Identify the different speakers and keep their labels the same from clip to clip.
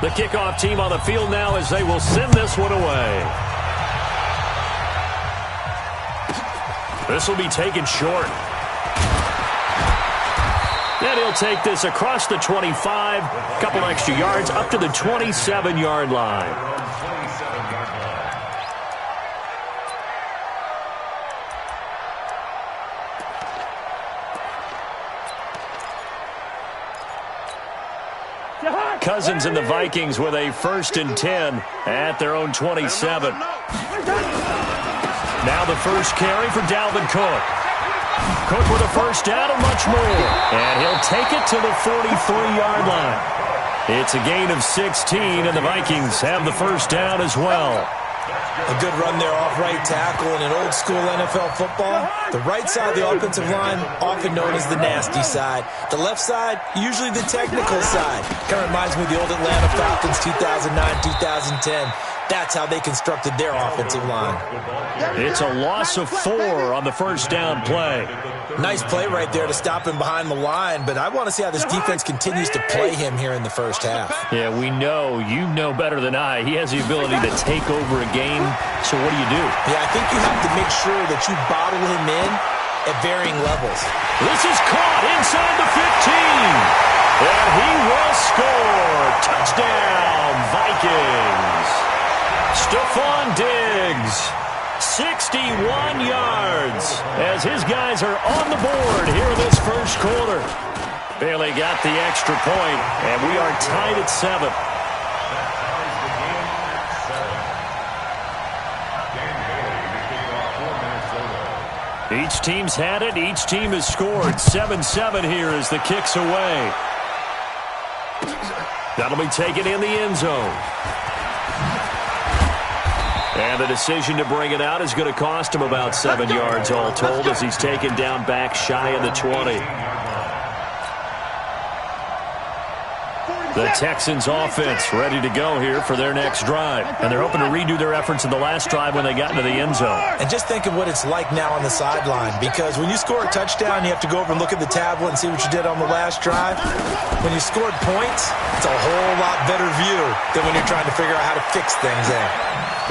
Speaker 1: The kickoff team on the field now as they will send this one away. This will be taken short. And he'll take this across the 25, a couple extra yards up to the 27-yard line. Cousins and the Vikings with a 1st and 10 at their own 27. Now the first carry for Dalvin Cook. Cook with a first down and much more. And he'll take it to the 43-yard line. It's a gain of 16, and the Vikings have the first down as well.
Speaker 2: A good run there off right tackle in an old-school NFL football. The right side of the offensive line, often known as the nasty side. The left side, usually the technical side. Kind of reminds me of the old Atlanta Falcons 2009-2010. That's how they constructed their offensive line.
Speaker 1: It's a loss of 4 on the first down play.
Speaker 2: Nice play right there to stop him behind the line, but I want to see how this defense continues to play him here in the first half.
Speaker 1: Yeah, we know, you know better than I, he has the ability to take over a game, so what do you do?
Speaker 2: Yeah, I think you have to make sure that you bottle him in at varying levels.
Speaker 1: This is caught inside the 15, and he will score. Touchdown, Vikings. Stephon Diggs, 61 yards, as his guys are on the board here in this first quarter. Bailey got the extra point, and we are tied at 7. Each team's had it. Each team has scored. 7-7 here as the kick's away. That'll be taken in the end zone. And the decision to bring it out is going to cost him about 7 yards all told as he's taken down back shy of the 20. The Texans offense ready to go here for their next drive. And they're hoping to redo their efforts in the last drive when they got into the end zone.
Speaker 2: And just think of what it's like now on the sideline, because when you score a touchdown, you have to go over and look at the tablet and see what you did on the last drive. When you scored points, it's a whole lot better view than when you're trying to figure out how to fix things there.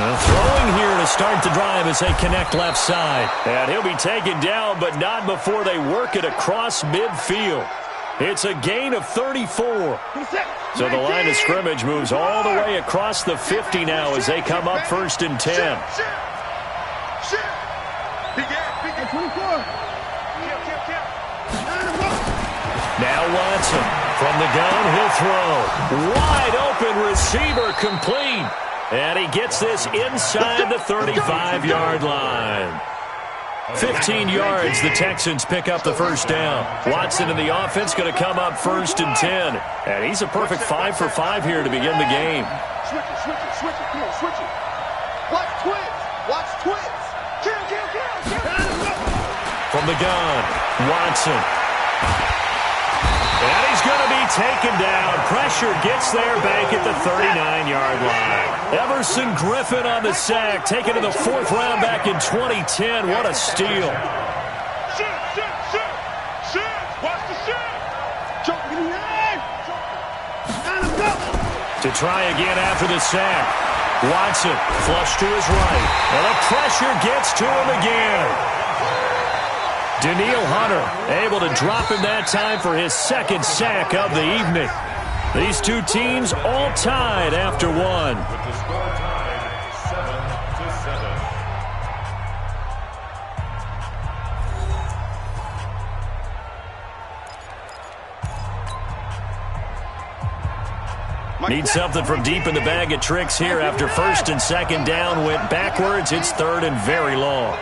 Speaker 1: Throwing here to start the drive as they connect left side. And he'll be taken down, but not before they work it across midfield. It's a gain of 34. So the line of scrimmage moves all the way across the 50 now as they come up 1st and 10. Now Watson from the gun, he'll throw. Wide open receiver complete. And he gets this inside the 35-yard line. 15 yards, the Texans pick up the first down. Watson in the offense going to come up 1st and 10. And he's a perfect 5 for 5 here to begin the game.
Speaker 3: Switch it, come on, switch it. Watch twins. Kill.
Speaker 1: From the gun, Watson. And he's going to be taken down. Pressure gets there back at the 39-yard line. Everson Griffin on the sack, taken to the 4th round back in 2010. What a steal.
Speaker 3: Watch the shit.
Speaker 1: To try again after the sack. Watson flush to his right. And the pressure gets to him again. Danielle Hunter able to drop him that time for his 2nd sack of the evening. These two teams all tied after one. Need something from deep in the bag of tricks here after 1st and 2nd down went backwards. It's 3rd and very long.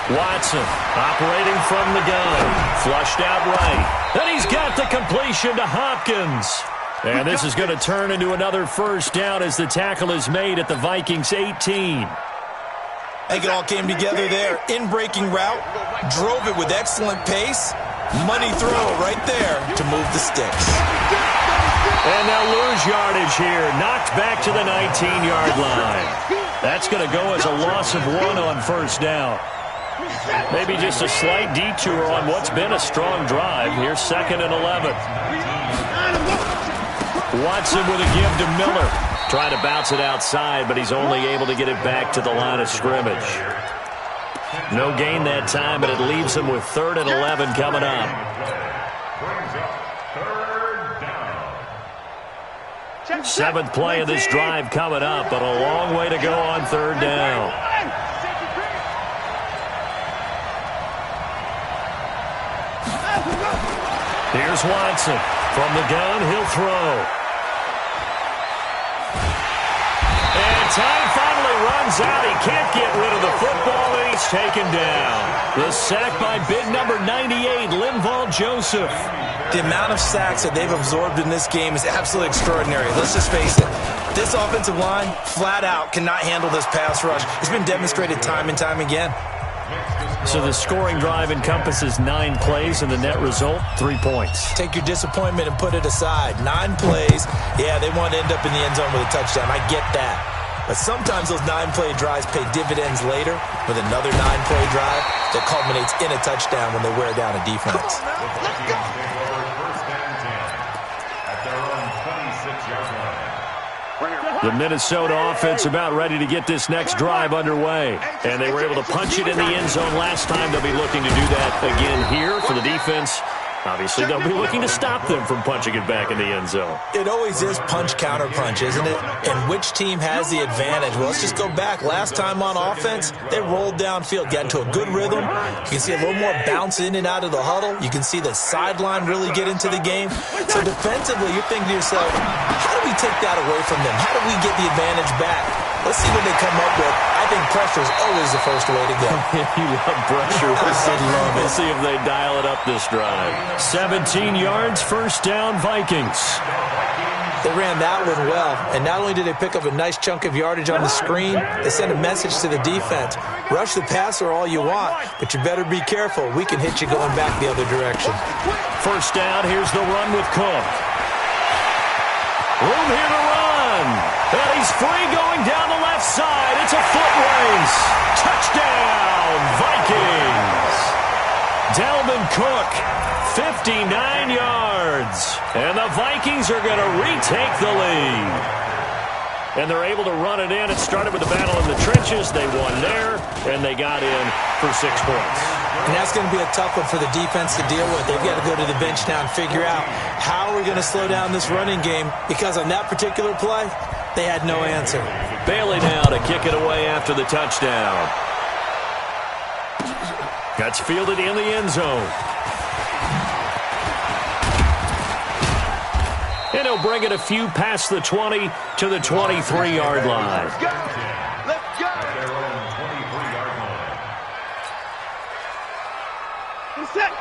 Speaker 1: Watson operating from the gun. Flushed out right. And he's got the completion to Hopkins. And this is going to turn into another first down as the tackle is made at the Vikings 18.
Speaker 2: I think it all came together there. In-breaking route. Drove it with excellent pace. Money throw right there to move the sticks.
Speaker 1: And they'll lose yardage here. Knocked back to the 19-yard line. That's going to go as a loss of 1 on first down. Maybe just a slight detour on what's been a strong drive. Here's 2nd and 11. Watson with a give to Miller. Trying to bounce it outside, but he's only able to get it back to the line of scrimmage. No gain that time, but it leaves him with 3rd and 11 coming up. Seventh play of this drive coming up, but a long way to go on 3rd down. Here's Watson. From the gun, he'll throw. And time finally runs out. He can't get rid of the football, and he's taken down. The sack by big number 98, Linval Joseph.
Speaker 2: The amount of sacks that they've absorbed in this game is absolutely extraordinary. Let's just face it. This offensive line, flat out, cannot handle this pass rush. It's been demonstrated time and time again.
Speaker 1: So the scoring drive encompasses 9 plays, and the net result, 3 points.
Speaker 2: Take your disappointment and put it aside. 9 plays. Yeah, they want to end up in the end zone with a touchdown. I get that. But sometimes those 9-play drives pay dividends later with another 9-play drive that culminates in a touchdown when they wear down a defense.
Speaker 1: The Minnesota offense about ready to get this next drive underway. And they were able to punch it in the end zone last time. They'll be looking to do that again here for the defense. Obviously, they'll be looking to stop them from punching it back in the end zone.
Speaker 2: It always is punch-counter-punch, isn't it? And which team has the advantage? Well, let's just go back. Last time on offense, they rolled downfield, got into a good rhythm. You can see a little more bounce in and out of the huddle. You can see the sideline really get into the game. So defensively, you're thinking to yourself, how do we take that away from them? How do we get the advantage back? Let's see what they come up with. I think pressure is always the first way to go.
Speaker 1: You love pressure.
Speaker 2: We'll
Speaker 1: see if they dial it up this drive. 17 yards, first down, Vikings.
Speaker 2: They ran that one well, and not only did they pick up a nice chunk of yardage on the screen, they sent a message to the defense. Rush the passer all you want, but you better be careful. We can hit you going back the other direction.
Speaker 1: First down, here's the run with Cook. Room here to run. And he's free going down the left side. It's a foot race. Touchdown, Vikings. Dalvin Cook, 59 yards. And the Vikings are going to retake the lead. And they're able to run it in. It started with a battle in the trenches. They won there, and they got in for 6 points.
Speaker 2: And that's going to be a tough one for the defense to deal with. They've got to go to the bench now and figure out how are we going to slow down this running game, because on that particular play, they had no answer.
Speaker 1: Bailey now to kick it away after the touchdown. That's fielded in the end zone. And he'll bring it a few past the 20 to the 23-yard line.
Speaker 3: Let's go.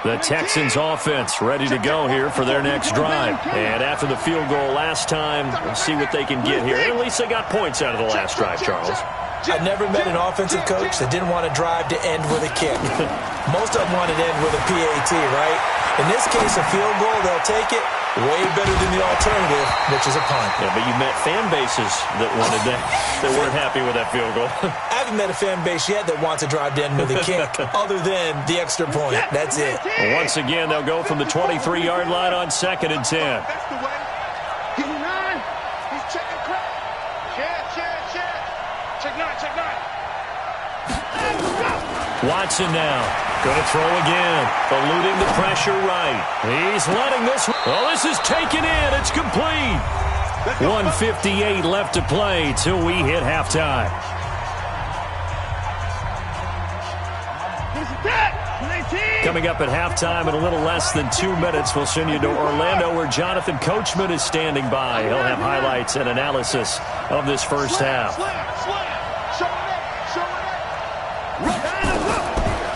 Speaker 1: The Texans offense ready to go here for their next drive. And after the field goal last time, we'll see what they can get here. At least they got points out of the last drive, Charles.
Speaker 2: I've never met an offensive coach that didn't want a drive to end with a kick. Most of them want it to end with a PAT, right? In this case, a field goal, they'll take it. Way better than the alternative, which is a punt.
Speaker 1: Yeah, but you met fan bases that wanted that, that weren't happy with that field goal.
Speaker 2: I haven't met a fan base yet that wants a drive to end with a kick, other than the extra point. That's it.
Speaker 1: Well, once again, they'll go from the 23-yard line on 2nd and 10.
Speaker 3: That's the way. He's 9. He's checking crap. Check 9, check 9.
Speaker 1: Watson now. Going to throw again. Eluding the pressure right. He's letting this. Oh, this is taken in. It's complete. 1:58 left to play till we hit halftime. Coming up at halftime in a little less than 2 minutes, we'll send you to Orlando where Jonathan Coachman is standing by. He'll have highlights and analysis of this first half.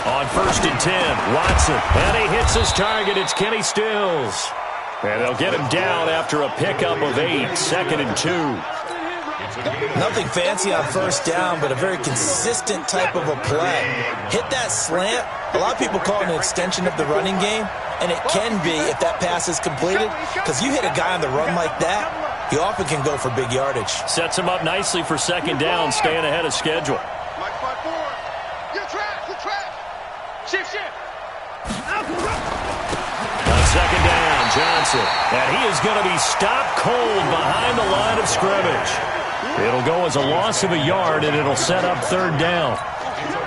Speaker 1: On 1st and 10, Watson, and he hits his target. It's Kenny Stills. And they'll get him down after a pickup of 8, 2nd and 2.
Speaker 2: Nothing fancy on first down, but a very consistent type of a play. Hit that slant. A lot of people call it an extension of the running game, and it can be if that pass is completed, because you hit a guy on the run like that, he often can go for big yardage.
Speaker 1: Sets him up nicely for second down, staying ahead of schedule.
Speaker 3: Mike 5-4. You're trash. You're trash. Shift.
Speaker 1: On second down, Johnson. And he is going to be stopped cold behind the line of scrimmage. It'll go as a loss of a yard, and it'll set up third down.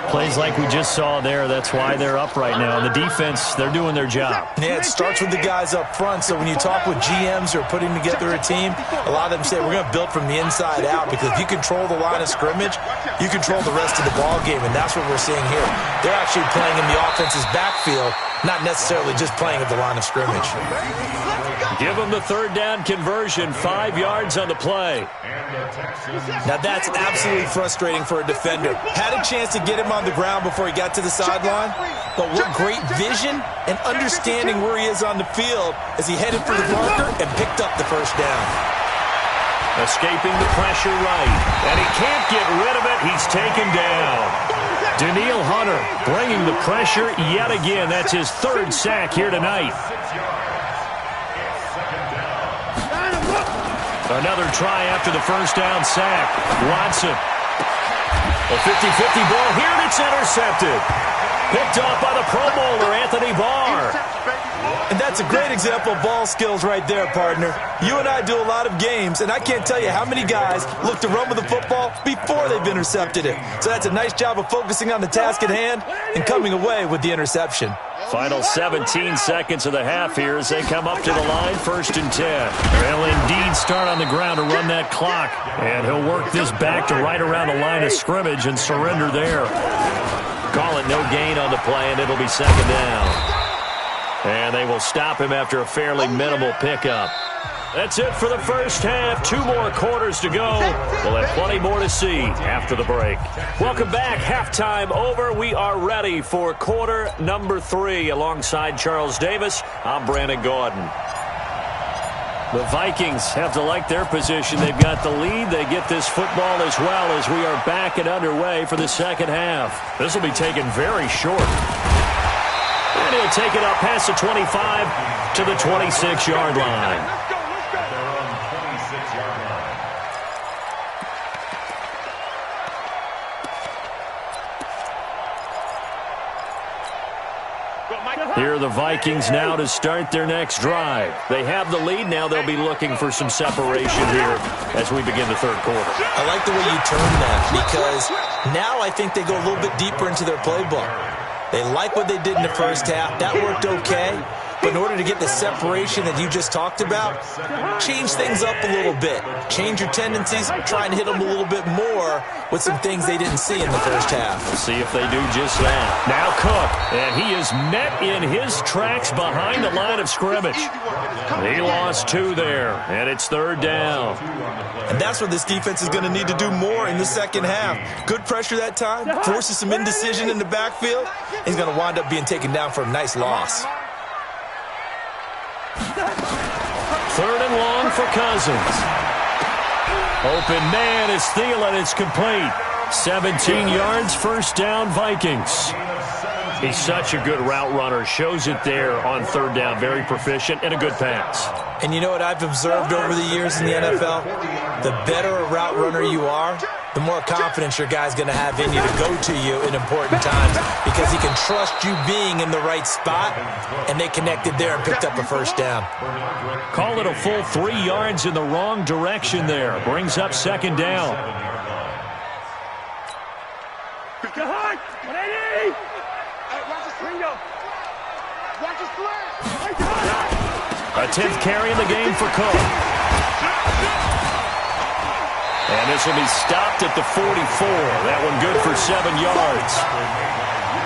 Speaker 1: Plays like we just saw there, that's why they're up right now. And the defense, they're doing their job.
Speaker 2: Yeah, it starts with the guys up front. So when you talk with GMs who are putting together a team, a lot of them say we're going to build from the inside out, because if you control the line of scrimmage, you control the rest of the ball game, and that's what we're seeing here. They're actually playing in the offense's backfield, not necessarily just playing at the line of scrimmage.
Speaker 1: Give them the third down conversion, 5 yards on the play.
Speaker 2: Now that's absolutely frustrating for a defender. Had a chance to get him on the ground before he got to the sideline, but what great vision and understanding where he is on the field as he headed for the marker and picked up the first down.
Speaker 1: Escaping the pressure right, and he can't get rid of it. He's taken down. Daniil Hunter bringing the pressure yet again. That's his third sack here tonight. Another try after the first down sack. Watson. A 50-50 ball here, and it's intercepted. Picked off by the Pro Bowler, Anthony Barr.
Speaker 2: And that's a great example of ball skills right there, partner. You and I do a lot of games, and I can't tell you how many guys look to run with the football before they've intercepted it. So that's a nice job of focusing on the task at hand and coming away with the interception.
Speaker 1: Final 17 seconds of the half here as they come up to the line, 1st and 10. They'll indeed start on the ground to run that clock. And he'll work this back to right around the line of scrimmage and surrender there. Call it no gain on the play, and it'll be second down. And they will stop him after a fairly minimal pickup. That's it for the first half. 2 more quarters to go. We'll have plenty more to see after the break. Welcome back. Halftime over. We are ready for quarter number 3. Alongside Charles Davis, I'm Brandon Gordon. The Vikings have to like their position. They've got the lead. They get this football as well as we are back and underway for the second half. This will be taken very short. And he'll take it up past the 25 to the 26-yard line. Here are the Vikings now to start their next drive. They have the lead. Now they'll be looking for some separation here as we begin the third quarter.
Speaker 2: I like the way you turn that, because now I think they go a little bit deeper into their playbook. They like what they did in the first half. That worked okay. But in order to get the separation that you just talked about, change things up a little bit. Change your tendencies. Try and hit them a little bit more with some things they didn't see in the first half.
Speaker 1: We'll see if they do just that. Now Cook, and he is met in his tracks behind the line of scrimmage. He lost 2 there, and it's third down.
Speaker 2: And that's what this defense is going to need to do more in the second half. Good pressure that time, forces some indecision in the backfield. He's going to wind up being taken down for a nice loss.
Speaker 1: Third and long for Cousins. Open man is Thielen. It's complete. 17 yards, first down, Vikings. He's such a good route runner. Shows it there on third down. Very proficient and a good pass.
Speaker 2: And you know what I've observed over the years in the NFL? The better a route runner you are, the more confidence your guy's going to have in you to go to you in important times, because he can trust you being in the right spot, and they connected there and picked up a first down.
Speaker 1: Call it a full 3 yards in the wrong direction there. Brings up second down. A 10th carry in the game for Cook. And this will be stopped at the 44. That one good for 7 yards.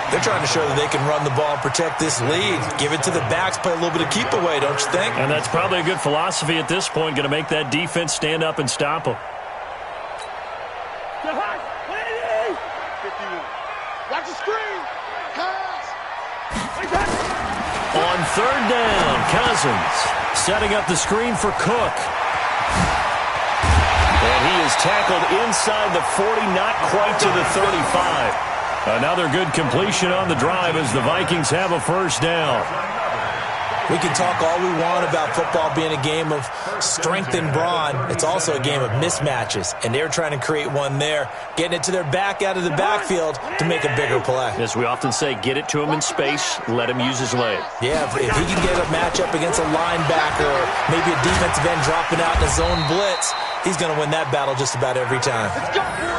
Speaker 2: They're trying to show that they can run the ball and protect this lead. Give it to the backs, play a little bit of keep away, don't you think?
Speaker 1: And that's probably a good philosophy at this point. Going to make that defense stand up and stop them.
Speaker 3: Watch the screen. Pass.
Speaker 1: On third down, Cousins setting up the screen for Cook. And he is tackled inside the 40, not quite to the 35. Another good completion on the drive as the Vikings have a first down.
Speaker 2: We can talk all we want about football being a game of strength and brawn. It's also a game of mismatches, and they're trying to create one there, getting it to their back out of the backfield to make a bigger play.
Speaker 1: As we often say, get it to him in space, let him use his leg.
Speaker 2: Yeah, if he can get a matchup against a linebacker or maybe a defensive end dropping out in a zone blitz, he's going to win that battle just about every time.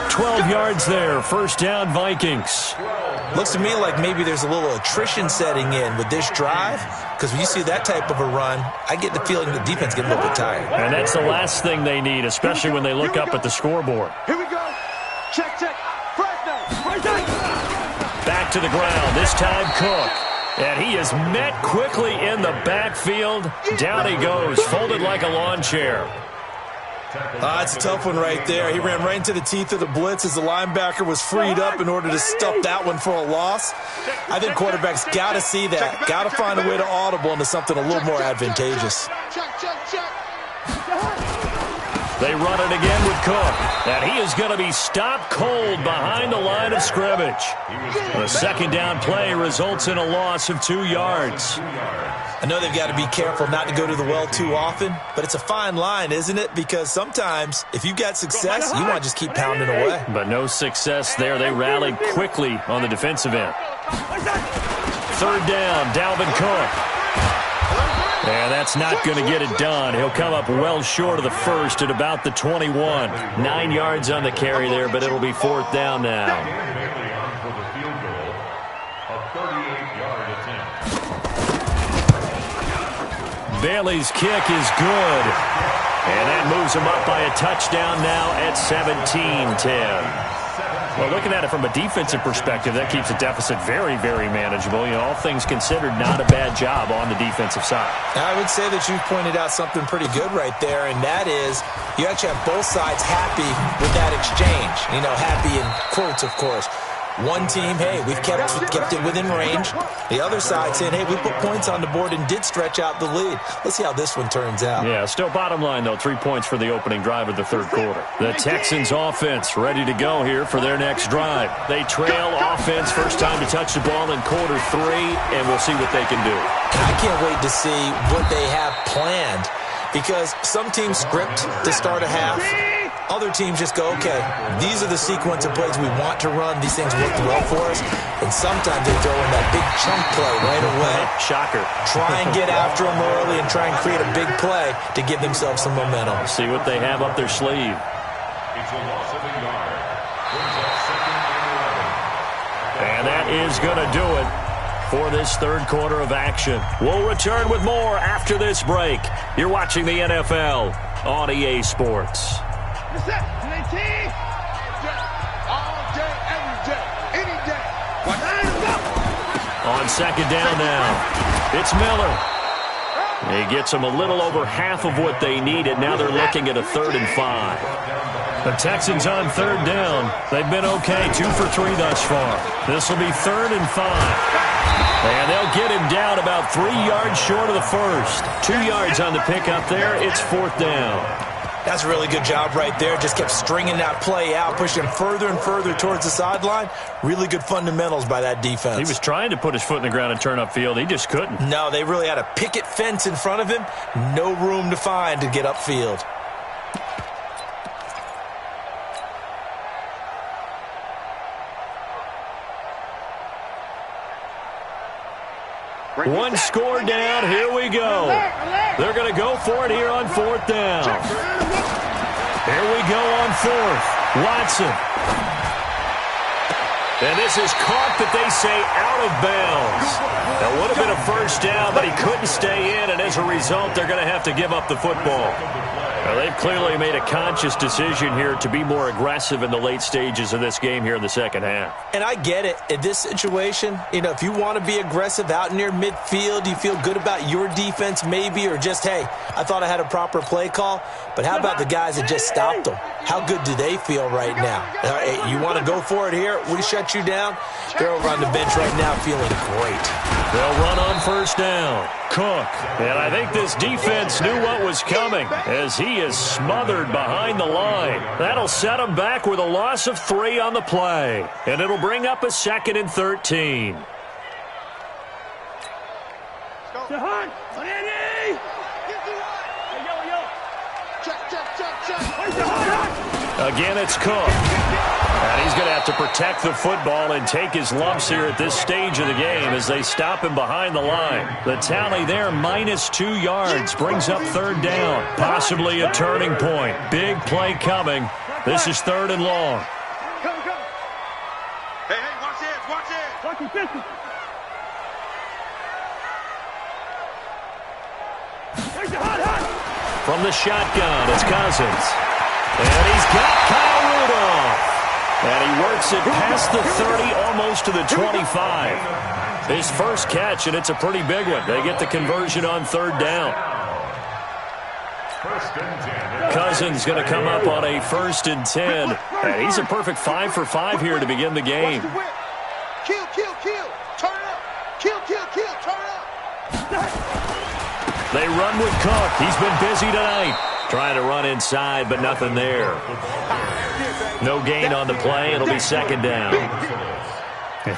Speaker 1: 12 yards there, first down Vikings.
Speaker 2: Looks to me like maybe there's a little attrition setting in with this drive, because when you see that type of a run, I get the feeling the defense getting a little bit tired.
Speaker 1: And that's the last thing they need, especially when they look up at the scoreboard.
Speaker 3: Here we go. Check, check.
Speaker 1: Back to the ground, this time Cook. And he is met quickly in the backfield. Down he goes, folded like a lawn chair.
Speaker 2: It's a tough one right there. He ran right into the teeth of the blitz as the linebacker was freed up in order to stuff that one for a loss. I think quarterbacks got to see that. Got to find a way to audible into something a little more advantageous.
Speaker 1: They run it again with Cook. And he is going to be stopped cold behind the line of scrimmage. The second down play results in a loss of 2 yards.
Speaker 2: I know they've got to be careful not to go to the well too often, but it's a fine line, isn't it? Because sometimes if you've got success, you want to just keep pounding away.
Speaker 1: But no success there. They rallied quickly on the defensive end. Third down, Dalvin Cook. And that's not going to get it done. He'll come up well short of the first at about the 21. 9 yards on the carry there, but it'll be fourth down now. Bailey's kick is good. And that moves him up by a touchdown now at 17-10. Well, looking at it from a defensive perspective, that keeps the deficit very, very manageable. You know, all things considered, not a bad job on the defensive side.
Speaker 2: I would say that you've pointed out something pretty good right there, and that is you actually have both sides happy with that exchange. You know, happy in quotes, of course. One team, hey, we've kept it within range. The other side saying, hey, we put points on the board and did stretch out the lead. Let's see how this one turns out.
Speaker 1: Yeah, still bottom line, though, 3 points for the opening drive of the third quarter. The Texans offense ready to go here for their next drive. They trail offense, first time to touch the ball in quarter 3, and we'll see what they can do.
Speaker 2: I can't wait to see what they have planned, because some teams script to start a half. Other teams just go, okay, these are the sequence of plays we want to run. These things work well for us. And sometimes they throw in that big chunk play right away.
Speaker 1: Shocker.
Speaker 2: Try and get after them early and try and create a big play to give themselves some momentum.
Speaker 1: See what they have up their sleeve. And that is going to do it for this third quarter of action. We'll return with more after this break. You're watching the NFL on EA Sports.
Speaker 3: All day, every day, any day.
Speaker 1: On second down now, it's Miller. He gets them a little over half of what they needed. Now they're looking at a 3rd and 5. The Texans on third down. They've been okay, 2 for 3 thus far. This will be 3rd and 5. And they'll get him down about 3 yards short of the first. 2 yards on the pickup there. It's 4th down.
Speaker 2: That's a really good job right there. Just kept stringing that play out, pushing further and further towards the sideline. Really good fundamentals by that defense.
Speaker 1: He was trying to put his foot in the ground and turn upfield. He just couldn't.
Speaker 2: No, they really had a picket fence in front of him. No room to find to get upfield.
Speaker 1: One score down. Here we go. They're going to go for it here on 4th down. Here we go on 4th. Watson. And this is caught, that they say, out of bounds. That would have been a first down, but he couldn't stay in, and as a result, they're going to have to give up the football. Well, they've clearly made a conscious decision here to be more aggressive in the late stages of this game here in the second half.
Speaker 2: And I get it. In this situation, you know, if you want to be aggressive out near midfield, you feel good about your defense maybe, or just, hey, I thought I had a proper play call. But how about the guys that just stopped them? How good do they feel right now? Hey, you want to go for it here? We shut you down? They're over on the bench right now feeling great.
Speaker 1: They'll run on first down. Cook. And I think this defense knew what was coming as he is smothered behind the line. That'll set him back with a loss of 3 on the play. And it'll bring up a 2nd and 13. Again, it's Cook. And he's going to have to protect the football and take his lumps here at this stage of the game as they stop him behind the line. The tally there, -2 yards, brings up third down. Possibly a turning point. Big play coming. This is 3rd and long.
Speaker 3: Hey, watch this, watch this.
Speaker 1: From the shotgun, it's Cousins. And he's got Kyle Rudolph. And he works it past the 30, almost to the 25. His first catch, and it's a pretty big one. They get the conversion on 3rd down. Cousins going to come up on a 1st and 10. And he's a perfect 5 for 5 here to begin the game.
Speaker 3: Kill, turn it up. Kill, turn it up.
Speaker 1: They run with Cook. He's been busy tonight. Trying to run inside, but nothing there. No gain on the play. It'll be 2nd down.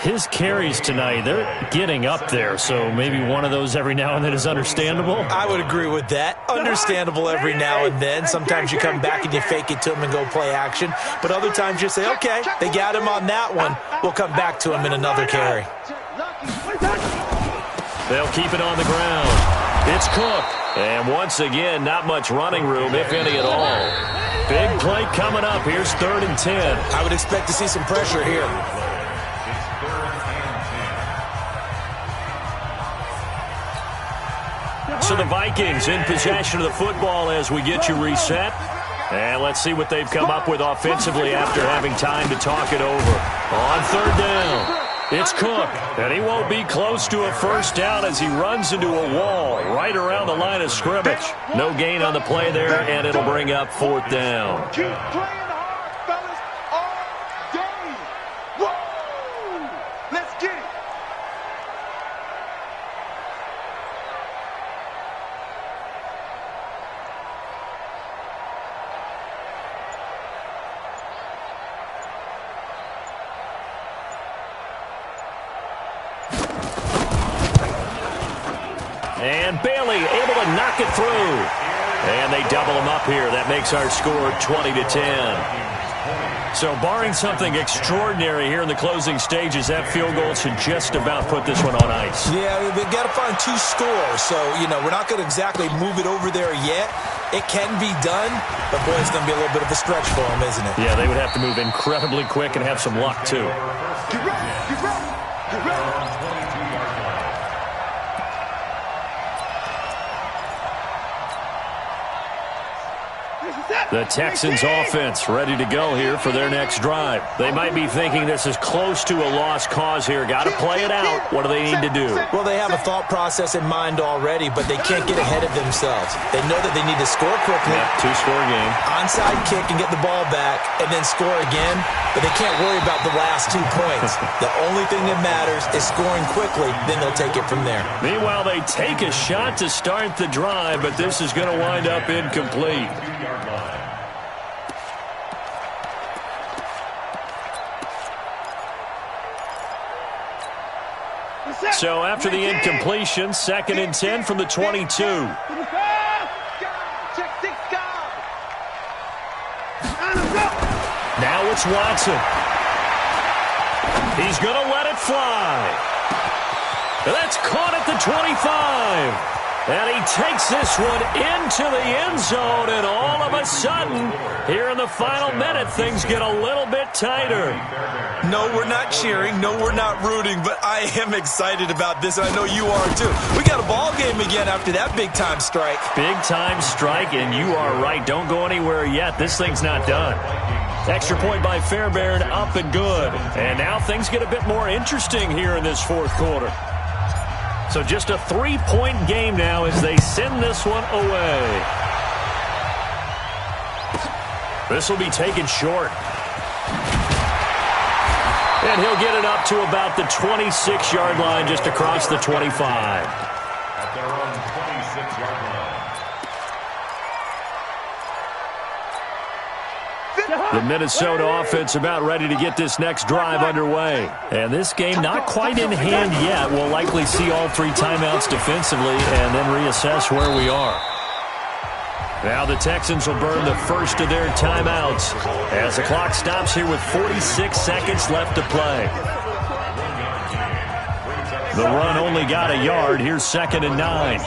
Speaker 4: His carries tonight, they're getting up there, so maybe one of those every now and then is understandable.
Speaker 2: I would agree with that. Understandable every now and then. Sometimes you come back and you fake it to him and go play action. But other times you say, okay, they got him on that one. We'll come back to him in another carry.
Speaker 1: They'll keep it on the ground. It's Cook. And once again, not much running room, if any at all. Big play coming up. Here's 3rd and 10.
Speaker 2: I would expect to see some pressure here.
Speaker 1: So the Vikings in possession of the football as we get you reset. And let's see what they've come up with offensively after having time to talk it over. On 3rd down, it's Cook. And he won't be close to a 1st down as he runs into a wall right around the line of scrimmage. No gain on the play there, and it'll bring up 4th down.
Speaker 3: Keep playing hard, fellas, all day. Woo! Let's get it.
Speaker 1: And Bailey able to knock it through. And they double him up here. That makes our score 20-10. So barring something extraordinary here in the closing stages, that field goal should just about put this one on ice.
Speaker 2: Yeah, we've got to find 2 scores. So, we're not going to exactly move it over there yet. It can be done, but boy, it's going to be a little bit of a stretch for them, isn't it?
Speaker 1: Yeah, they would have to move incredibly quick and have some luck, too.
Speaker 3: Get ready, get ready, get ready.
Speaker 1: The Texans offense ready to go here for their next drive. They might be thinking this is close to a lost cause here. Got to play it out. What do they need to do?
Speaker 2: Well, they have a thought process in mind already, but they can't get ahead of themselves. They know that they need to score quickly.
Speaker 1: Yeah, 2-score game.
Speaker 2: Onside kick and get the ball back and then score again, but they can't worry about the last 2 points. The only thing that matters is scoring quickly, then they'll take it from there.
Speaker 1: Meanwhile, they take a shot to start the drive, but this is going to wind up incomplete. So after the incompletion, 2nd and 10 from the 22. Now it's Watson. He's going to let it fly. That's caught at the 25. And he takes this one into the end zone, and all of a sudden, here in the final minute, things get a little bit tighter.
Speaker 2: No, we're not cheering. No, we're not rooting, but I am excited about this, and I know you are too. We got a ball game again after that big-time strike.
Speaker 1: Big-time strike, and you are right. Don't go anywhere yet. This thing's not done. Extra point by Fairbairn, up and good. And now things get a bit more interesting here in this 4th quarter. So just a 3-point game now as they send this one away. This will be taken short. And he'll get it up to about the 26-yard line, just across the 25.
Speaker 5: At their own 26-yard line.
Speaker 1: The Minnesota offense about ready to get this next drive underway.
Speaker 4: And this game not quite in hand yet. We'll likely see all 3 timeouts defensively and then reassess where we are.
Speaker 1: Now the Texans will burn the first of their timeouts as the clock stops here with 46 seconds left to play. The run only got a yard. Here's 2nd and 9.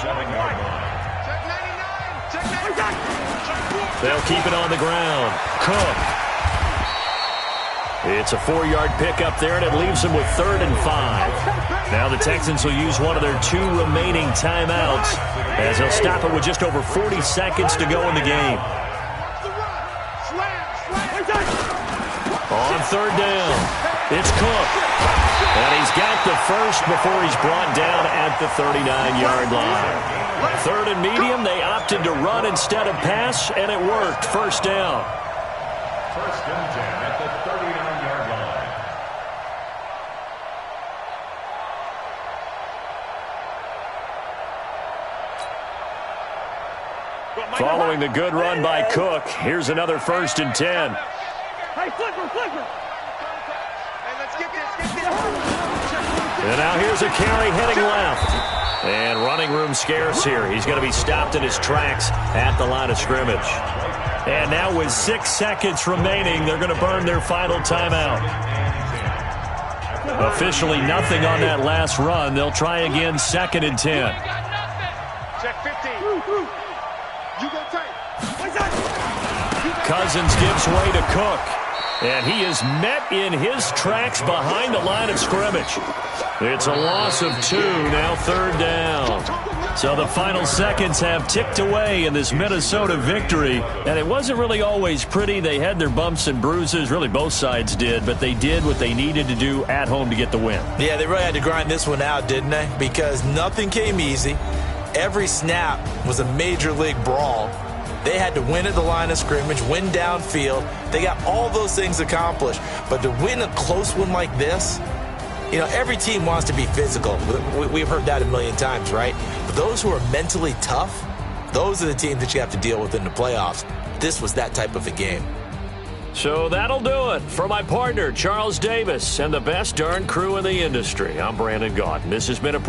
Speaker 1: They'll keep it on the ground. Cook. It's a 4-yard pickup there, and it leaves them with 3rd and 5. Now the Texans will use one of their 2 remaining timeouts as they'll stop it with just over 40 seconds to go in the game. On 3rd down, it's Cook. And he's got the first before he's brought down at the 39-yard line. 3rd and medium, they opted to run instead of pass, and it worked. 1st down.
Speaker 5: 1st and 10 at the 39-yard line.
Speaker 1: Following the good run by Cook, here's another 1st and 10.
Speaker 3: Hey, flipper. Hey, let's get this.
Speaker 1: And now here's a carry heading left. And running room scarce here. He's going to be stopped in his tracks at the line of scrimmage. And now with 6 seconds remaining, they're going to burn their final timeout. Officially nothing on that last run. They'll try again 2nd and 10.
Speaker 3: Check 15. You go tight.
Speaker 1: Cousins gives way to Cook. And he is met in his tracks behind the line of scrimmage. It's a loss of 2, now 3rd down. So the final seconds have ticked away in this Minnesota victory. And it wasn't really always pretty. They had their bumps and bruises. Really, both sides did. But they did what they needed to do at home to get the win.
Speaker 2: Yeah, they really had to grind this one out, didn't they? Because nothing came easy. Every snap was a major league brawl. They had to win at the line of scrimmage, win downfield. They got all those things accomplished. But to win a close one like this, you know, every team wants to be physical. We've heard that a million times, right? But those who are mentally tough, those are the teams that you have to deal with in the playoffs. This was that type of a game.
Speaker 1: So that'll do it for my partner, Charles Davis, and the best darn crew in the industry. I'm Brandon Gaudin. This has been a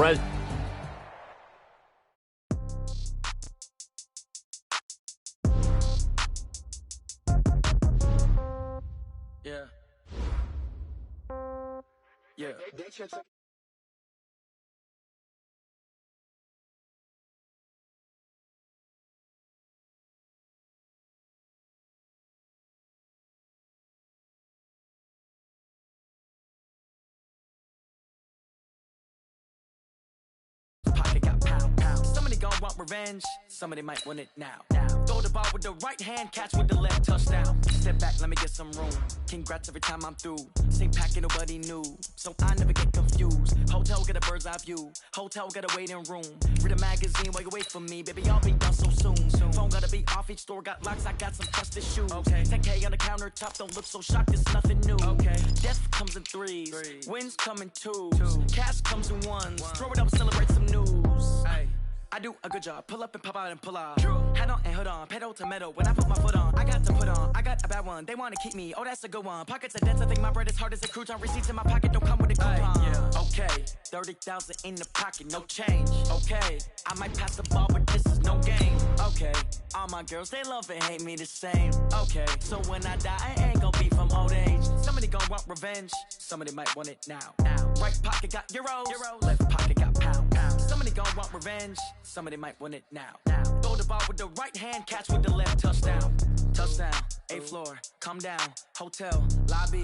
Speaker 6: Pocket got pound, pound. Somebody gon' want revenge. Somebody might want it now. Throw the ball with the right hand, catch with the left, touchdown. Step back, let me get some room. Congrats every time I'm through. Same packet, nobody knew, so I never get confused. Hotel get a bird's eye view. Hotel got a waiting room. Read a magazine while you wait for me, baby. I'll be done so soon. Phone gotta be off, each store got locks. I got some trusted shoes. Okay. 10K on the countertop, don't look so shocked. It's nothing new. Okay. Death comes in threes. Wins come in twos. Cash comes in ones. Throw it up, celebrate some news. Ay. I do a good job. Pull up and pop out and pull out. Head on and hood on. Pedal to metal. When I put my foot on, I got to put on. I got a bad one. They want to keep me. Oh, that's a good one. Pockets are dense. I think my bread is hard as a crouton. Receipts in my pocket don't come with a coupon. Yeah. Okay. 30,000 in the pocket. No change. Okay. I might pass the ball, but this is no game. Okay. All my girls, they love and hate me the same. Okay. So when I die, I ain't gonna be from old age. Somebody gonna want revenge. Somebody might want it now. Right pocket got euros. Left pocket got pound. Somebody gon' want revenge. Somebody might want it now. Throw the ball with the right hand, catch with the left, touchdown. Touchdown, 8th floor, come down. Hotel, lobby.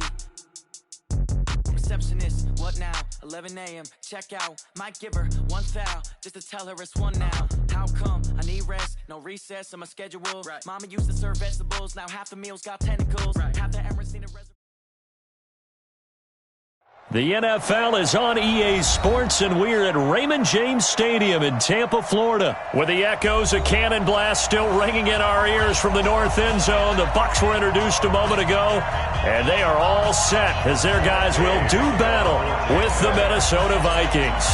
Speaker 6: Receptionist, what now? 11 a.m., check out. Might give her one foul, just to tell her it's one now. How come? I need rest, no recess in my schedule. Right. Mama used to serve vegetables, now half the meals got tentacles. Right. Half the Emirates need a reservation.
Speaker 1: The NFL is on EA Sports, and we're at Raymond James Stadium in Tampa, Florida, with the echoes of Cannon Blast still ringing in our ears from the north end zone. The Bucs were introduced a moment ago, and they are all set as their guys will do battle with the Minnesota Vikings.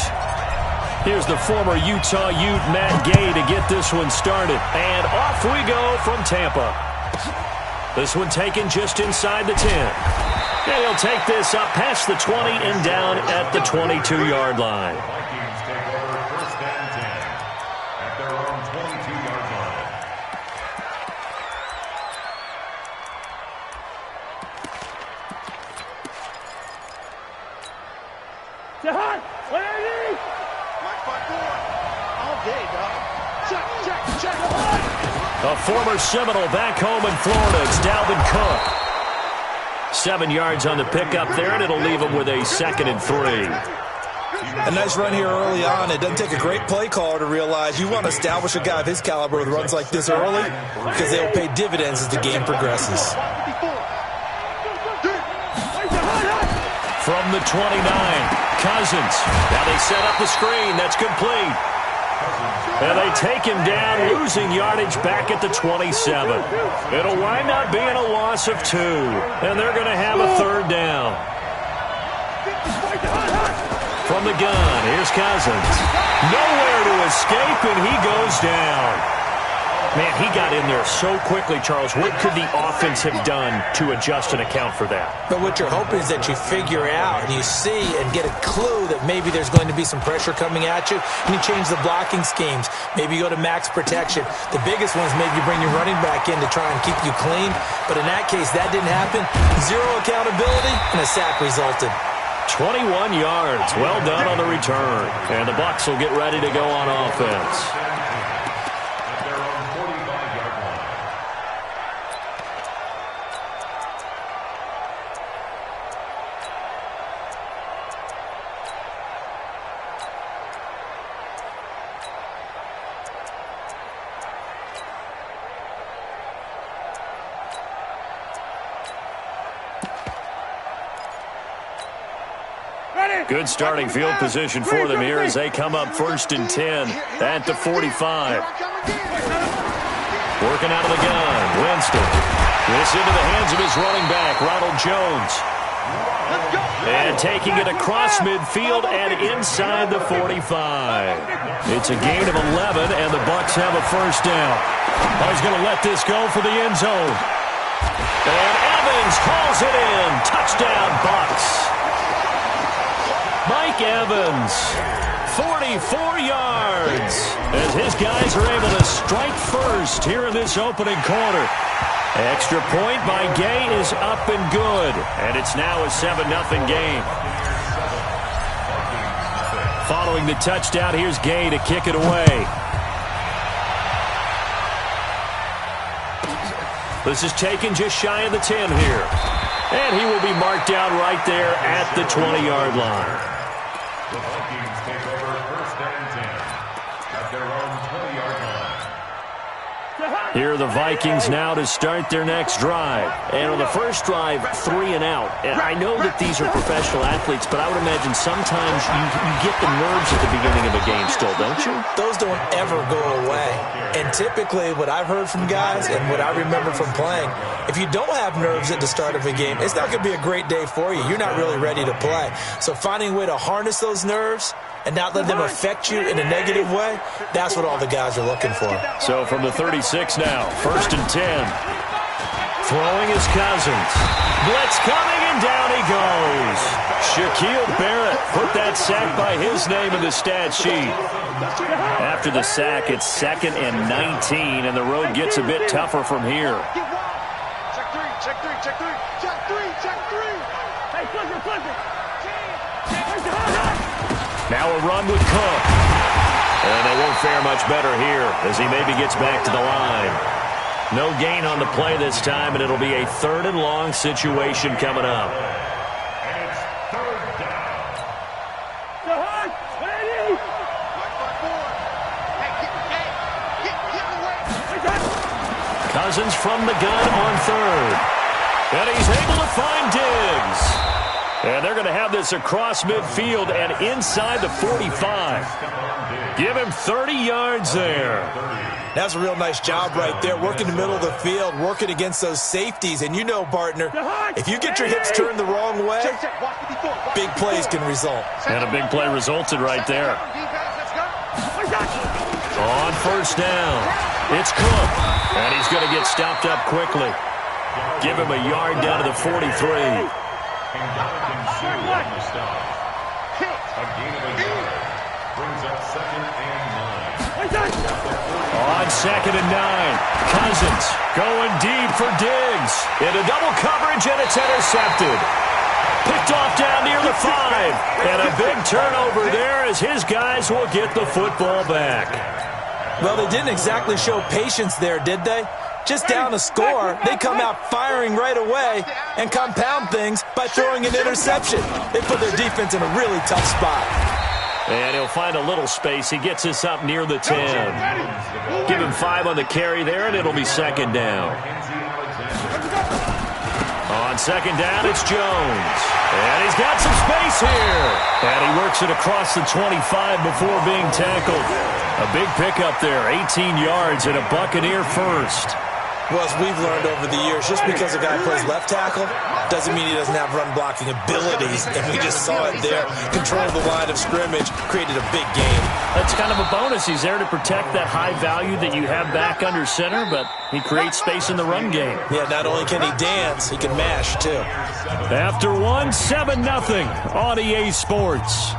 Speaker 1: Here's the former Utah Ute Matt Gay to get this one started, and off we go from Tampa. This one taken just inside the 10. And he'll take this up past the 20 and down at the 22-yard line.
Speaker 5: Vikings take over first and 10 at their own 22-yard line.
Speaker 3: All day, dog. Check.
Speaker 1: A former Seminole back home in Florida. It's Dalvin Cook. 7 yards on the pickup there, and it'll leave him with a 2nd and 3.
Speaker 2: A nice run here early on. It doesn't take a great play caller to realize you want to establish a guy of his caliber with runs like this early because they'll pay dividends as the game progresses.
Speaker 1: From the 29, Cousins. Now they set up the screen. That's complete. And they take him down, losing yardage back at the 27. It'll wind up being a loss of 2. And they're going to have a 3rd down. From the gun, here's Cousins. Nowhere to escape, and he goes down. Man, he got in there so quickly, Charles. What could the offense have done to adjust and account for that?
Speaker 2: But what you're hoping is that you figure out and you see and get a clue that maybe there's going to be some pressure coming at you, and you change the blocking schemes. Maybe you go to max protection. The biggest one is maybe you bring your running back in to try and keep you clean. But in that case, that didn't happen. 0 accountability, and a sack resulted.
Speaker 1: 21 yards. Well done on the return. And the Bucs will get ready to go on offense. Good starting field position for them here as they come up 1st and 10 at the 45. Working out of the gun, Winston. This into the hands of his running back, Ronald Jones. And taking it across midfield and inside the 45. It's a gain of 11, and the Bucs have a 1st down. Oh, he's going to let this go for the end zone. And Evans hauls it in. Touchdown, Bucs. Mike Evans, 44 yards, as his guys are able to strike first here in this opening quarter. Extra point by Gay is up and good, and it's now a 7-0 game. Following the touchdown, here's Gay to kick it away. This is taken just shy of the 10 here. And he will be marked down right there at the 20-yard line.
Speaker 5: The Vikings take over first and 10 at their own 20-yard line.
Speaker 1: Here are the Vikings now to start their next drive. And on the first drive, 3 and out. And I know that these are professional athletes, but I would imagine sometimes you get the nerves at the beginning of a game still, don't you?
Speaker 2: Those don't ever go away. And typically what I've heard from guys and what I remember from playing, if you don't have nerves at the start of a game, it's not going to be a great day for you. You're not really ready to play. So finding a way to harness those nerves and not let them affect you in a negative way, that's what all the guys are looking for.
Speaker 1: So from the 36 now, 1st and 10. Throwing his Cousins. Blitz coming, and down he goes. Shaquille Barrett put that sack by his name in the stat sheet. After the sack, it's 2nd and 19, and the road gets a bit tougher from here.
Speaker 3: Check three. Hey, Clifford.
Speaker 1: Now a run with Cook. And they won't fare much better here as he maybe gets back to the line. No gain on the play this time, and it'll be a 3rd and long situation coming up.
Speaker 5: And it's 3rd down.
Speaker 1: Cousins from the gun on 3rd. And he's able to find Diggs. And they're going to have this across midfield and inside the 45. Give him 30 yards there.
Speaker 2: That's a real nice job right there, working the middle of the field, working against those safeties. And you know, partner, if you get your hips turned the wrong way, big plays can result.
Speaker 1: And a big play resulted right there. On 1st down, it's Cook. And he's going to get stopped up quickly. Give him a yard down to the 43.
Speaker 5: A gain of a yard. Brings up 2nd and 9.
Speaker 1: On 2nd and 9. Cousins going deep for Diggs. Into double coverage, and it's intercepted. Picked off down near the 5. And a big turnover there as his guys will get the football back.
Speaker 2: Well, they didn't exactly show patience there, did they? Just down a score, they come out firing right away and compound things by throwing an interception. They put their defense in a really tough spot.
Speaker 1: And he'll find a little space. He gets us up near the 10. Give him 5 on the carry there, and it'll be 2nd down. On 2nd down, it's Jones. And he's got some space here. And he works it across the 25 before being tackled. A big pickup there, 18 yards and a Buccaneer first.
Speaker 2: Well, as we've learned over the years, just because a guy plays left tackle doesn't mean he doesn't have run-blocking abilities. And we just saw it there. Control the line of scrimmage, created a big game.
Speaker 4: That's kind of a bonus. He's there to protect that high value that you have back under center, but he creates space in the run game.
Speaker 2: Yeah, not only can he dance, he can mash, too.
Speaker 1: After 1, 7-0 on EA Sports.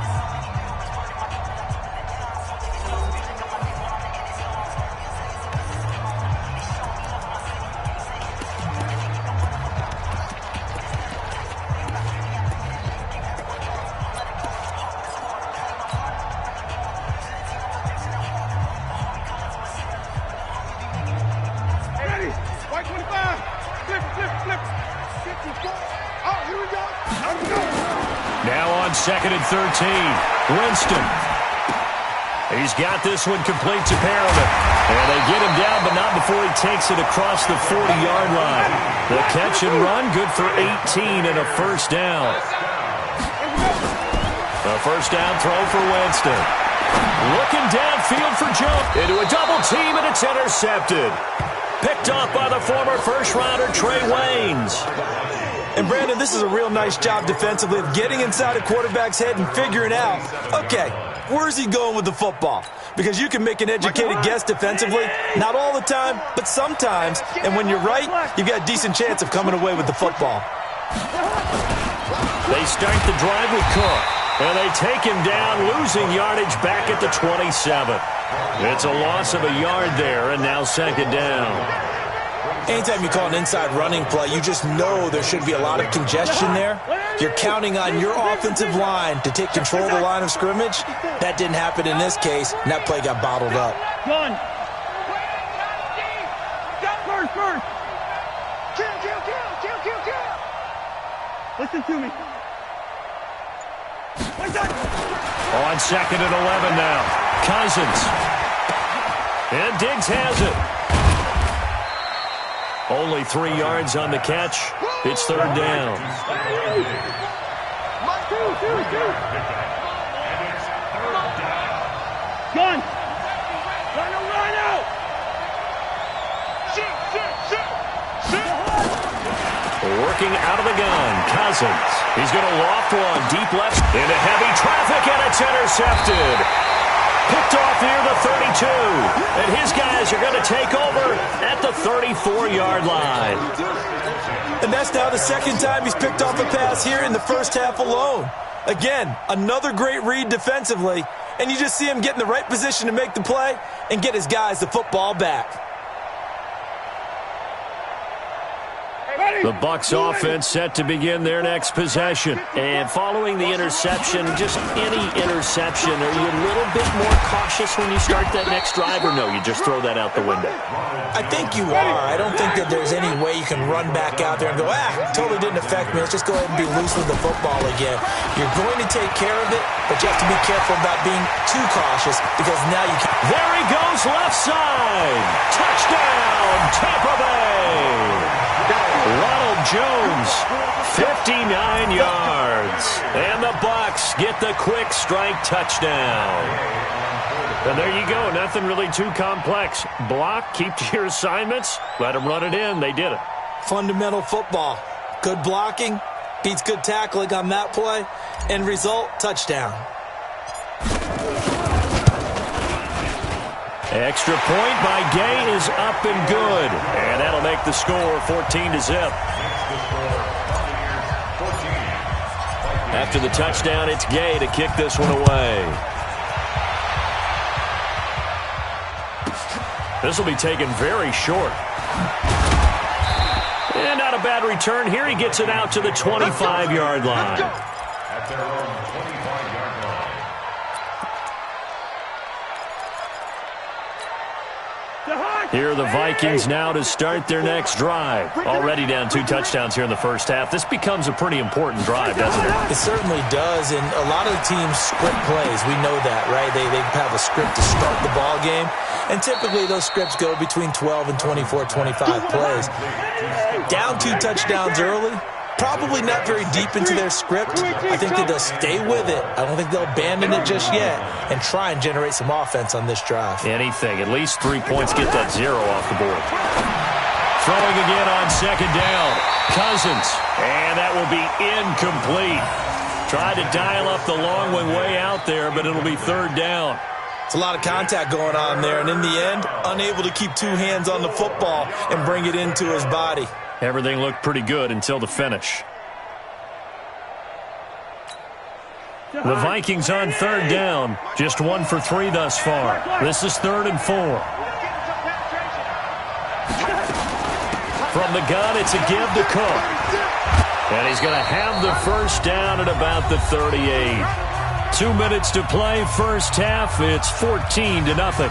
Speaker 1: Now on 2nd and 13, Winston. He's got this one complete to Perriman. And they get him down, but not before he takes it across the 40-yard line. The catch and run, good for 18 and a first down. A first down throw for Winston. Looking downfield for Jones. Into a double team, and it's intercepted. Picked off by the former first-rounder Trey Waynes.
Speaker 2: And, Brandon, this is a real nice job defensively of getting inside a quarterback's head and figuring out, okay, where's he going with the football? Because you can make an educated guess defensively, not all the time, but sometimes. And when you're right, you've got a decent chance of coming away with the football.
Speaker 1: They start the drive with Cook. And they take him down, losing yardage back at the 27. It's a loss of a yard there, and now 2nd down.
Speaker 2: Anytime you call an inside running play, you just know there should be a lot of congestion there. You're counting on your offensive line to take control of the line of scrimmage. That didn't happen in this case, and that play got bottled up.
Speaker 3: Gun. First. Kill. Listen to me.
Speaker 1: On 2nd and 11 now. Cousins. And Diggs has it. Only 3 yards on the catch. It's 3rd down.
Speaker 3: Gun. Run out. Shit.
Speaker 1: Working out of the gun. Cousins. He's going to loft one deep left into heavy traffic, and it's intercepted. Picked off near the 32. And his guys are going to take over at the 34-yard line.
Speaker 2: And that's now the 2nd time he's picked off a pass here in the first half alone. Again, another great read defensively. And you just see him get in the right position to make the play and get his guys the football back.
Speaker 1: The Bucs offense set to begin their next possession. And following the interception, just any interception, are you a little bit more cautious when you start that next drive, or no, you just throw that out the window?
Speaker 2: I think you are. I don't think that there's any way you can run back out there and go, totally didn't affect me. Let's just go ahead and be loose with the football again. You're going to take care of it, but you have to be careful about being too cautious because now you can.
Speaker 1: There he goes, left side. Touchdown, Tampa Bay. Ronald Jones, 59 yards. And the Bucs get the quick strike touchdown. And there you go. Nothing really too complex. Block, keep to your assignments, let them run it in. They did it.
Speaker 2: Fundamental football. Good blocking, beats good tackling on that play. End result, touchdown.
Speaker 1: Extra point by Gay is up and good. And that'll make the score 14-0. After the touchdown, it's Gay to kick this one away. This will be taken very short. And not a bad return here. He gets it out to the 25-yard line.
Speaker 5: At their own 25-yard line.
Speaker 1: Here are the Vikings now to start their next drive. Already down 2 touchdowns here in the first half. This becomes a pretty important drive, doesn't it?
Speaker 2: It certainly does, and a lot of the teams script plays. We know that, right? They have a script to start the ball game, and typically those scripts go between 12 and 24, 25 plays. Down 2 touchdowns early, probably not very deep into their script. I think that they'll stay with it. I don't think they'll abandon it just yet and try and generate some offense on this drive.
Speaker 1: Anything. At least 3 points. Get that 0 off the board. Throwing again on second down. Cousins. And that will be incomplete. Tried to dial up the long one way out there, but it'll be 3rd down.
Speaker 2: It's a lot of contact going on there, and in the end, unable to keep 2 hands on the football and bring it into his body.
Speaker 1: Everything looked pretty good until the finish. The Vikings on 3rd down. Just 1 for 3 thus far. This is 3rd and 4. From the gun, it's a give to Cook. And he's going to have the first down at about the 38. 2 minutes to play, first half. It's 14-0.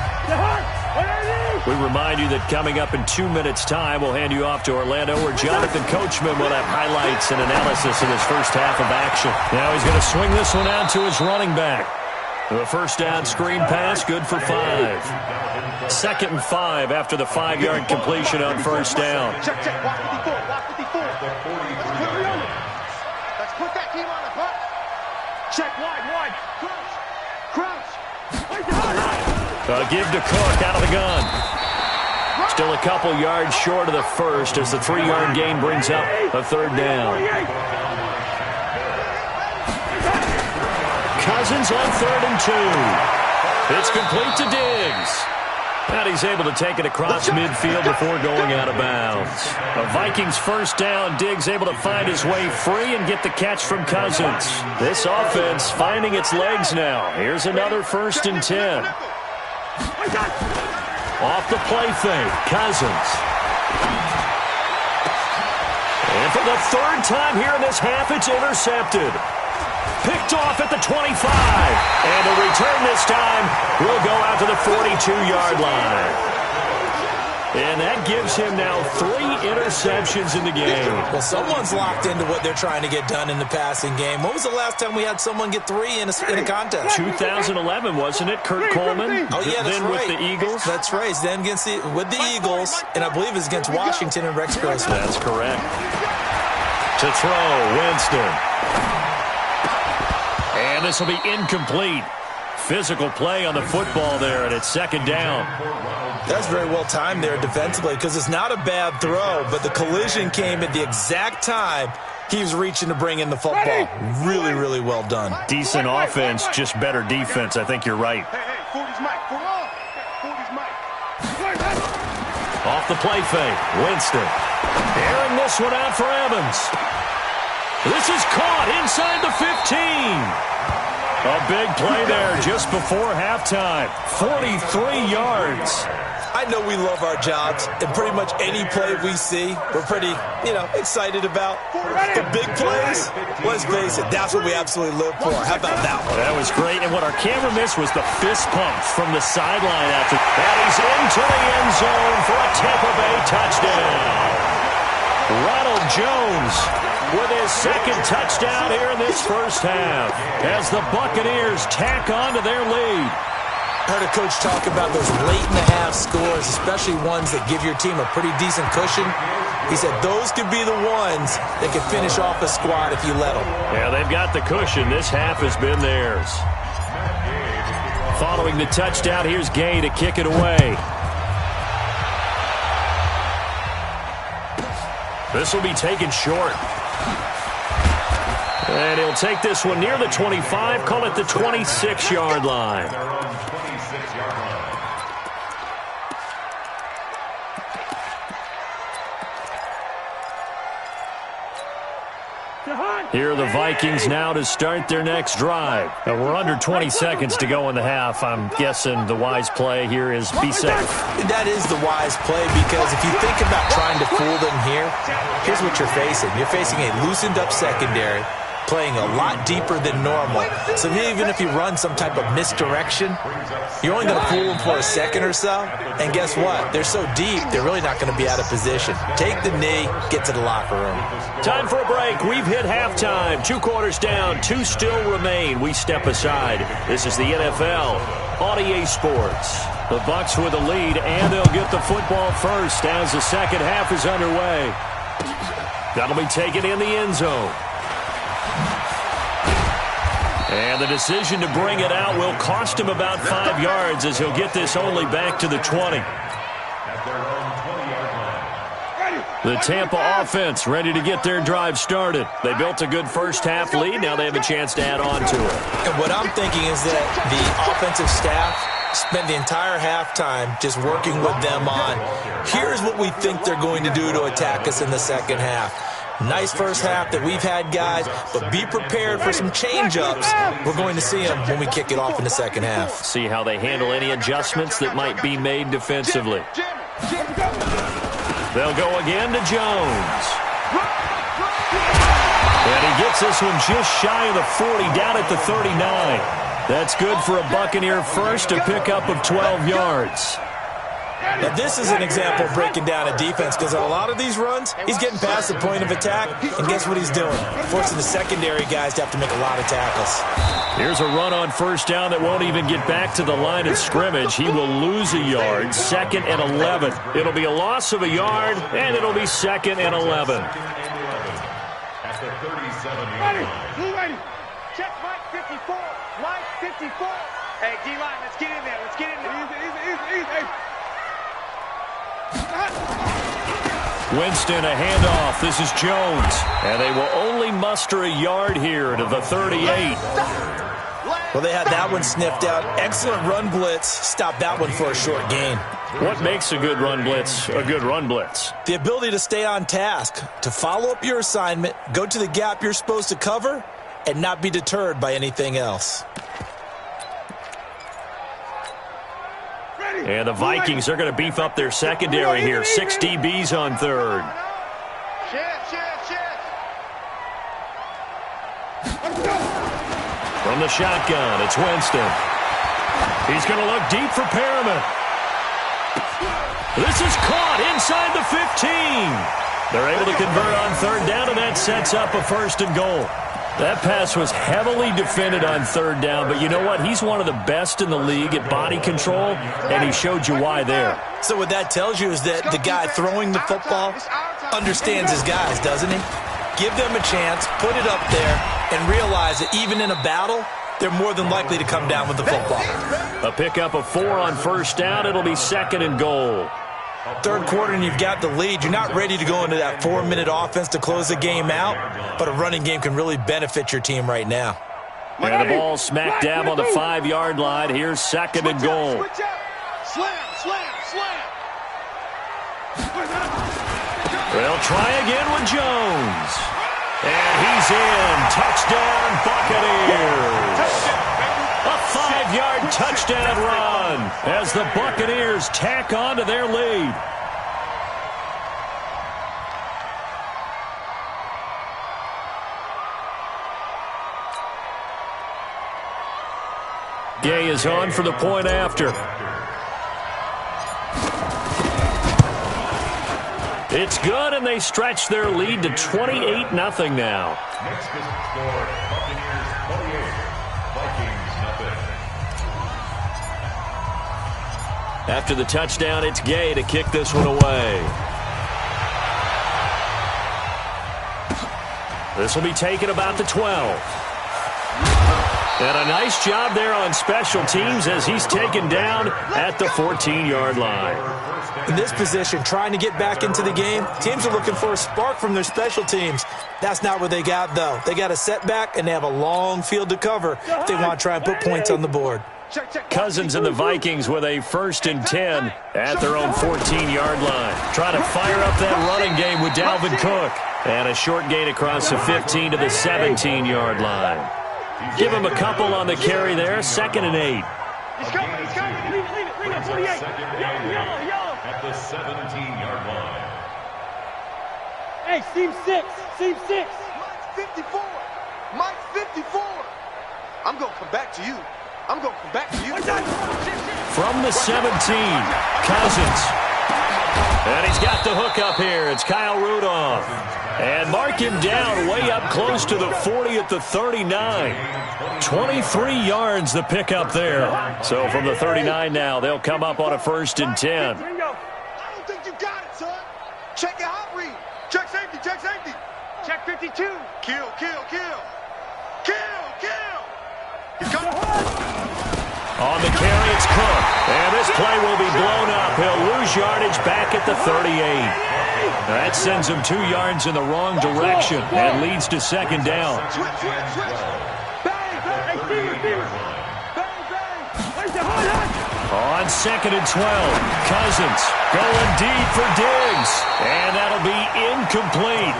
Speaker 1: We remind you that coming up in 2 minutes' time, we'll hand you off to Orlando, where Jonathan Coachman will have highlights and analysis of his first half of action. Now he's going to swing this one out to his running back. The first down screen pass, good for 5. 2nd and 5 after the 5-yard completion on first down.
Speaker 3: Check, watch 54, watch 54. Let's put that team on the bus. Check wide. Crouch.
Speaker 1: Give to Cook out of the gun. Still a couple yards short of the first as the 3-yard gain brings up a 3rd down. Cousins on 3rd and 2. It's complete to Diggs. And he's able to take it across midfield before going out of bounds. A Vikings first down. Diggs able to find his way free and get the catch from Cousins. This offense finding its legs now. Here's another 1st and 10. Off the play fake, Cousins. And for the 3rd time here in this half, it's intercepted. Picked off at the 25. And the return this time will go out to the 42-yard line. And that gives him now 3 interceptions in the game.
Speaker 2: Well, someone's locked into what they're trying to get done in the passing game. When was the last time we had someone get 3 in a contest?
Speaker 1: 2011, wasn't it? Kurt Coleman?
Speaker 2: Oh, yeah, that's
Speaker 1: then
Speaker 2: right.
Speaker 1: with the Eagles?
Speaker 2: That's right. Then with the Eagles, and I believe it's against Washington and Rex Grossman.
Speaker 1: That's correct. To throw, Winston. And this will be incomplete. Physical play on the football there, and it's 2nd down.
Speaker 2: That's very well timed there defensively, because it's not a bad throw, but the collision came at the exact time he was reaching to bring in the football. Really, really well done.
Speaker 1: Decent offense, just better defense. I think you're right.
Speaker 3: Hey, 40's Mike. 40's Mike.
Speaker 1: Off the play fake, Winston. Airing this one out for Evans. This is caught inside the 15. A big play there just before halftime. 43 yards.
Speaker 2: I know we love our jobs, and pretty much any play we see, we're pretty, excited about. The big plays, let's face it, that's what we absolutely live for. How about that one?
Speaker 1: That was great, and what our camera missed was the fist pump from the sideline after. And he's into the end zone for a Tampa Bay touchdown. Ronald Jones with his 2nd touchdown here in this first half as the Buccaneers tack on to their lead.
Speaker 2: I heard a coach talk about those late-in-the-half scores, especially ones that give your team a pretty decent cushion. He said those could be the ones that could finish off a squad if you let them.
Speaker 1: Yeah, they've got the cushion. This half has been theirs. Following the touchdown, here's Gay to kick it away. This will be taken short. And he'll take this one near the 25, call it the 26-yard line.
Speaker 4: Here are the Vikings now to start their next drive. We're under 20 seconds to go in the half. I'm guessing the wise play here is be safe.
Speaker 2: That is the wise play, because if you think about trying to fool them here, here's what you're facing. You're facing a loosened up secondary, playing a lot deeper than normal. So even if you run some type of misdirection, you're only going to fool them for a second or so. And guess what? They're so deep, they're really not going to be out of position. Take the knee, get to the locker room.
Speaker 1: Time for a break. We've hit halftime. 2 quarters down, 2 still remain. We step aside. This is the NFL on EA Sports. The Bucs with the lead, and they'll get the football first as the second half is underway. That'll be taken in the end zone. And the decision to bring it out will cost him about 5 yards, as he'll get this only back to the 20. The Tampa offense ready to get their drive started. They built a good first half lead. Now they have a chance to add on to it.
Speaker 2: And what I'm thinking is that the offensive staff spent the entire halftime just working with them on, here's what we think they're going to do to attack us in the second half. Nice first half that we've had, guys, but be prepared for some change-ups. We're going to see them when we kick it off in the second half.
Speaker 1: See how they handle any adjustments that might be made defensively. They'll go again to Jones. And he gets this one just shy of the 40, down at the 39. That's good for a Buccaneer first, a pickup of 12 yards.
Speaker 2: Now, this is an example of breaking down a defense, because on a lot of these runs, he's getting past the point of attack, and guess what he's doing? Forcing the secondary guys to have to make a lot of tackles.
Speaker 1: Here's a run on first down that won't even get back to the line of scrimmage. He will lose a yard, 2nd and 11. It'll be a loss of a yard, and it'll be 2nd and 11.
Speaker 5: At the 37-yard line.
Speaker 3: Check Mike 54. Mike 54. Hey, D-line, let's get in there. Let's get in there. Easy.
Speaker 1: Winston, a handoff. This is Jones. And they will only muster a yard here to the 38.
Speaker 2: Well, they had that one sniffed out. Excellent run blitz. Stop that one for a short gain.
Speaker 1: What makes a good run blitz a good run blitz?
Speaker 2: The ability to stay on task, to follow up your assignment, go to the gap you're supposed to cover, and not be deterred by anything else.
Speaker 1: And the Vikings are going to beef up their secondary here. 6 DBs on third. From the shotgun, it's Winston. He's going to look deep for Perriman. This is caught inside the 15. They're able to convert on third down, and that sets up a 1st and goal. That pass was heavily defended on third down, but you know what? He's one of the best in the league at body control, and he showed you why there.
Speaker 2: So what that tells you is that the guy throwing the football understands his guys, doesn't he? Give them a chance, put it up there, and realize that even in a battle, they're more than likely to come down with the football.
Speaker 1: A pickup of 4 on first down. It'll be 2nd and goal.
Speaker 2: Third quarter and you've got the lead. You're not ready to go into that 4-minute offense to close the game out, but a running game can really benefit your team right now.
Speaker 1: And the ball smack dab on the 5-yard line. Here's 2nd and goal.
Speaker 3: Slam.
Speaker 1: They'll try again with Jones. And he's in. Touchdown, Buccaneers. A 5-yard touchdown run as the Buccaneers tack on to their lead. Gay is on for the point after. It's good, and they stretch their lead to 28-0 now.
Speaker 5: Next is score Buccaneers 28, Vikings nothing.
Speaker 1: After the touchdown, it's Gay to kick this one away. This will be taken about the 12. And a nice job there on special teams as he's taken down at the 14-yard line.
Speaker 2: In this position, trying to get back into the game, teams are looking for a spark from their special teams. That's not what they got, though. They got a setback, and they have a long field to cover if they want to try and put points on the board.
Speaker 1: Cousins and the Vikings with a 1st and 10 at their own 14-yard line. Trying to fire up that running game with Dalvin Cook.
Speaker 4: And a short gain across the 15 to the 17-yard line. Give him a couple on the carry there. 2nd and 8.
Speaker 3: He's coming. Leave it. Bring up 28. Yellow.
Speaker 5: At the 17-yard line.
Speaker 3: Hey, seam 6. Mike's 54. I'm going to come back to you.
Speaker 4: From the 17, Cousins. And he's got the hook up here. It's Kyle Rudolph. And mark him down way up close to the 40 at the 39. 23 yards the pickup there. So from the 39 now, they'll come up on a 1st and 10.
Speaker 3: I don't think you got it, son. Check your hot read. Check safety. Check 52. Kill. He's coming.
Speaker 4: On the carry, it's Cook. And this play will be blown up. He'll lose yardage back at the 38. That sends him 2 yards in the wrong direction and leads to 2nd down.
Speaker 3: Switch. Bang. Hey, receiver. Bang.
Speaker 4: On 2nd and 12, Cousins going deep for Diggs. And that'll be incomplete.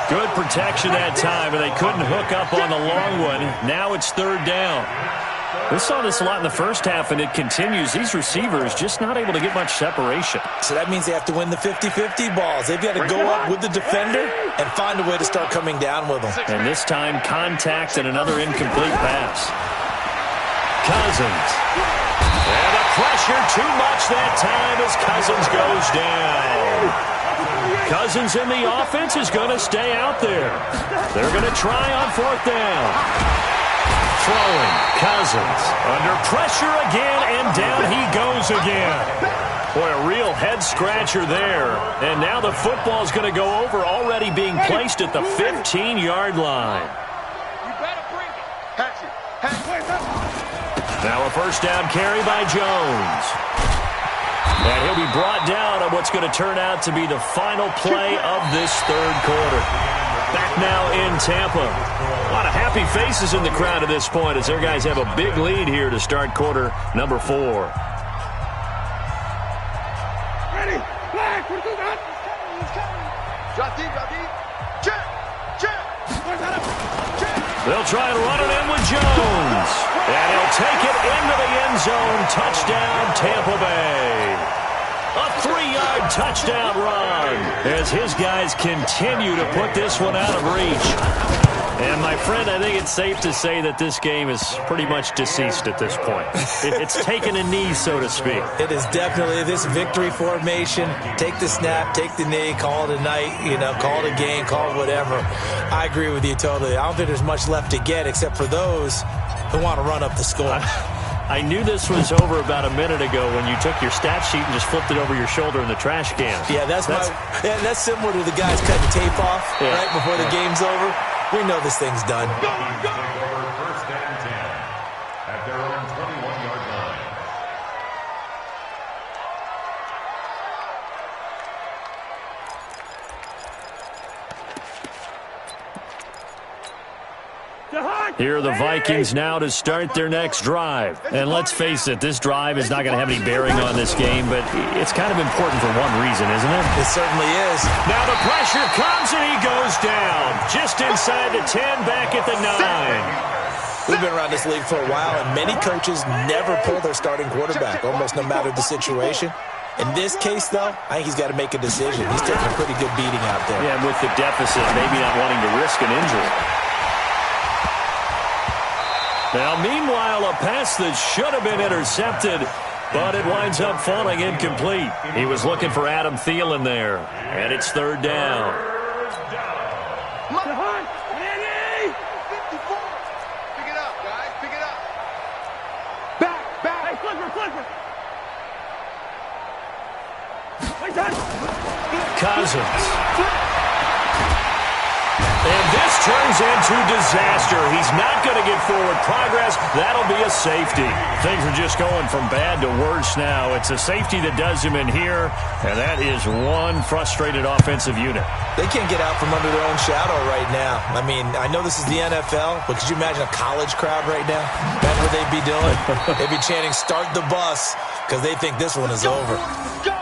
Speaker 4: Good protection that time, and they couldn't hook up on the long one. Now it's 3rd down. We saw this a lot in the first half, and it continues. These receivers just not able to get much separation.
Speaker 2: So that means they have to win the 50-50 balls. They've got to go up with the defender and find a way to start coming down with them.
Speaker 4: And this time, contact and another incomplete pass. Cousins. And the pressure too much that time as Cousins goes down. Cousins in the offense is going to stay out there. They're going to try on 4th down. Throwing. Cousins under pressure again, and down he goes again. Boy, a real head-scratcher there. And now the football's going to go over, already being placed at the 15-yard line.
Speaker 3: You better bring it. Hatch it.
Speaker 4: Now a 1st down carry by Jones. And he'll be brought down on what's going to turn out to be the final play of this 3rd quarter. Back now in Tampa. A lot of happy faces in the crowd at this point as their guys have a big lead here to start quarter number 4.
Speaker 3: Ready. Flag. He's coming. Drop deep. Check.
Speaker 4: They'll try and run it in with Jones. And he'll take it into the end zone. Touchdown, Tampa Bay. A 3-yard touchdown run as his guys continue to put this one out of reach. And, my friend, I think it's safe to say that this game is pretty much deceased at this point. It's taken a knee, so to speak.
Speaker 2: It is definitely this victory formation. Take the snap, take the knee, call it a night, call it a game, call it whatever. I agree with you totally. I don't think there's much left to get except for those who want to run up the score.
Speaker 4: I knew this was over about a minute ago when you took your stat sheet and just flipped it over your shoulder in the trash can.
Speaker 2: Yeah, that's similar to the guys cutting tape off right before the game's over. We know this thing's done.
Speaker 5: Take over 1st and 10 at their own 21-yard line.
Speaker 4: Here are the Vikings now to start their next drive. And let's face it, this drive is not going to have any bearing on this game, but it's kind of important for one reason, isn't it?
Speaker 2: It certainly is.
Speaker 4: Now the pressure comes and he goes down. Just inside the 10, back at the 9.
Speaker 2: We've been around this league for a while, and many coaches never pull their starting quarterback, almost no matter the situation. In this case, though, I think he's got to make a decision. He's taking a pretty good beating out there.
Speaker 4: Yeah, with the deficit, maybe not wanting to risk an injury. Now, meanwhile, a pass that should have been intercepted, but it winds up falling incomplete. He was looking for Adam Thielen there, and it's 3rd down.
Speaker 3: Pick it up, guys. Pick it up. Back. Hey, flipper.
Speaker 4: Cousins. And this turns into disaster. He's not going to get forward progress. That'll be a safety. Things are just going from bad to worse now. It's a safety that does him in here, and that is one frustrated offensive unit.
Speaker 2: They can't get out from under their own shadow right now. I mean, I know this is the NFL, but could you imagine a college crowd right now? That's what they'd be doing. They'd be chanting, "Start the bus," because they think this one is over.
Speaker 3: Go!